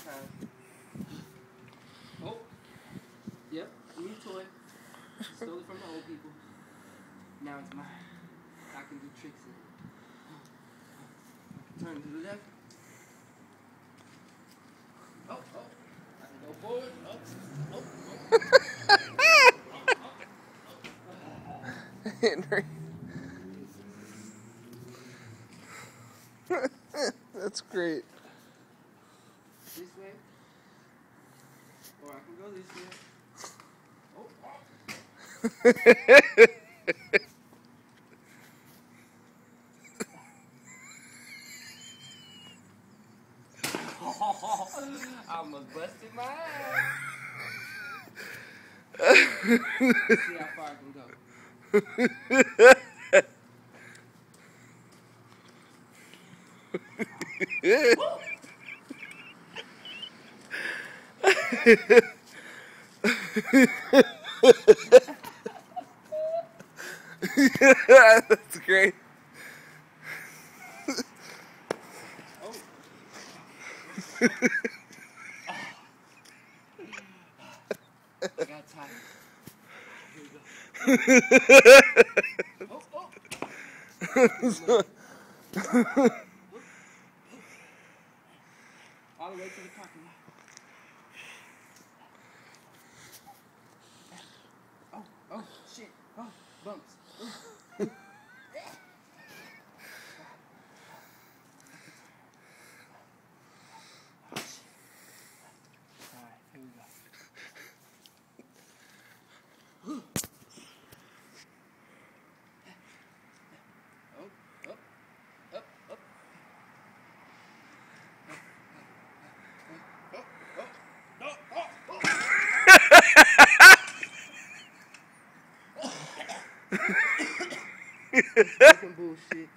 time. Oh, yep, new toy. Stole it from the old people. Now it's mine. I can do tricks in it. Turn to the left. Oh, oh. I can go forward. Oh, oh, oh. Henry. That's great. This way. Or I can go this way. Oh. I almost busted my ass. See how far I can go. That's great. Oh. I got tired. Here we go. Oh, oh. All the way to the parking lot. Oh, oh, shit. Oh, bumps. Ooh. Alright, here we go. Fucking bullshit.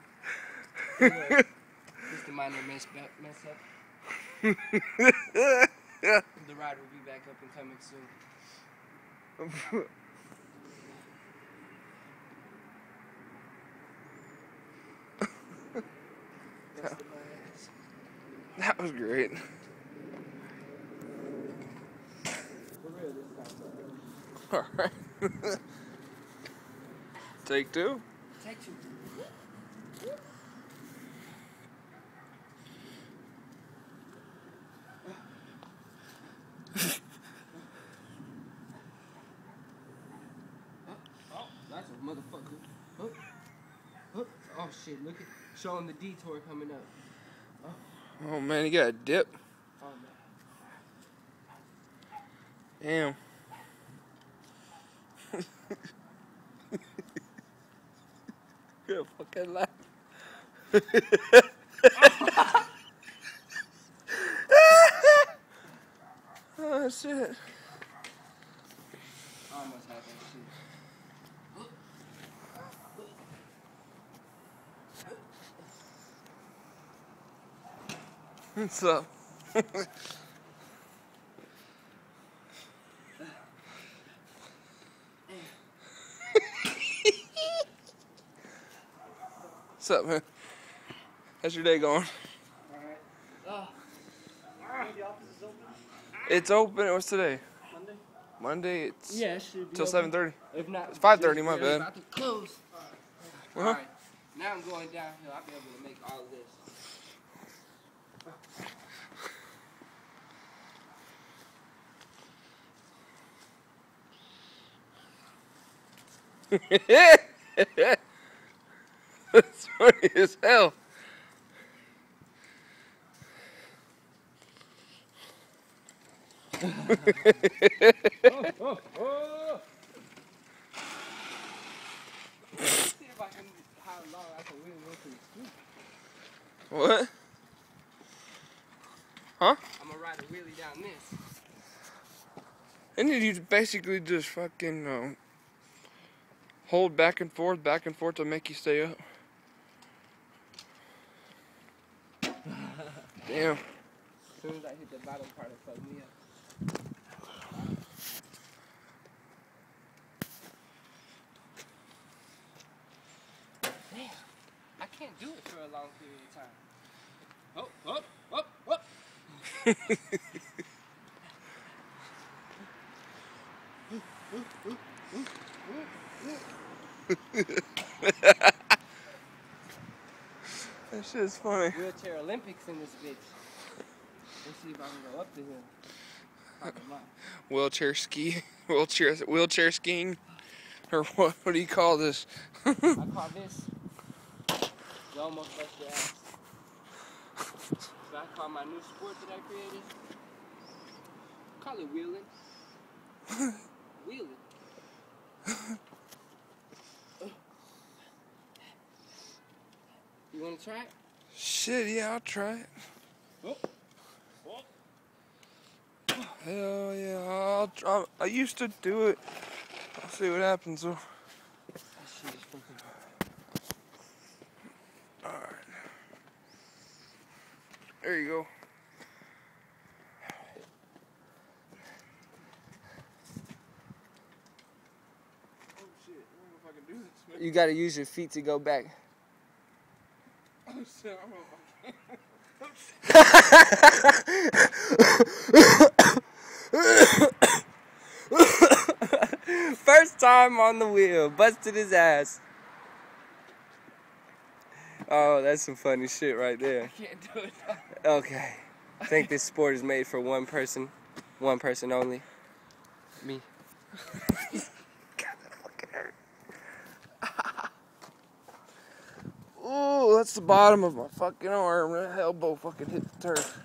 Just a minor mess up. The ride will be back up and coming soon. That was great. For real this time. Alright. Take two. Take two. Oh, that's a motherfucker. Oh shit, look at showing the detour coming up. Oh man, you got a dip. Oh man. Damn. Good fucking laugh. Oh shit. I almost had that shit. What's up? What's up, man? How's your day going? Alright. The office is open? It's open. What's today? Monday? Monday. It's Yeah, it should be till open. 7:30. If not, It's 5:30, my we're bad. about to close. Alright. Now I'm going downhill. I'll be able to make all of this. That's funny as hell. Oh. See if I can, how long I can really go through the street. What? Huh? I'm gonna ride a wheelie down this. And then you basically just fucking hold back and forth to make you stay up. Damn. As soon as I hit the bottom part, it fucked me up. Damn, I can't do it for a long period of time. Oh, oh, oh, oh. That shit's funny. Wheelchair Olympics in this bitch. Let's see if I can go up the hill. Probably not. Wheelchair ski, wheelchair skiing, or what? What do you call this? I call this. You almost bust your ass. So I call my new sport that I created. Call it wheeling. Wheeling. You wanna try it? Shit, yeah, I'll try it. Oh. Hell yeah, I'll try. I used to do it. I'll see what happens though. That shit is fucking. Alright. There you go. Oh shit, I don't know if I can do this, man. You gotta use your feet to go back. Oh shit, I'm First time on the wheel, busted his ass. Oh, that's some funny shit right there. I can't do it. Okay. I think this sport is made for one person only. Me. Ooh, that's the bottom of my fucking arm. That elbow fucking hit the turf.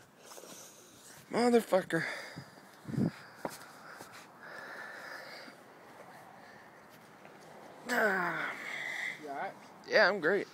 Motherfucker. You alright? Yeah, I'm great.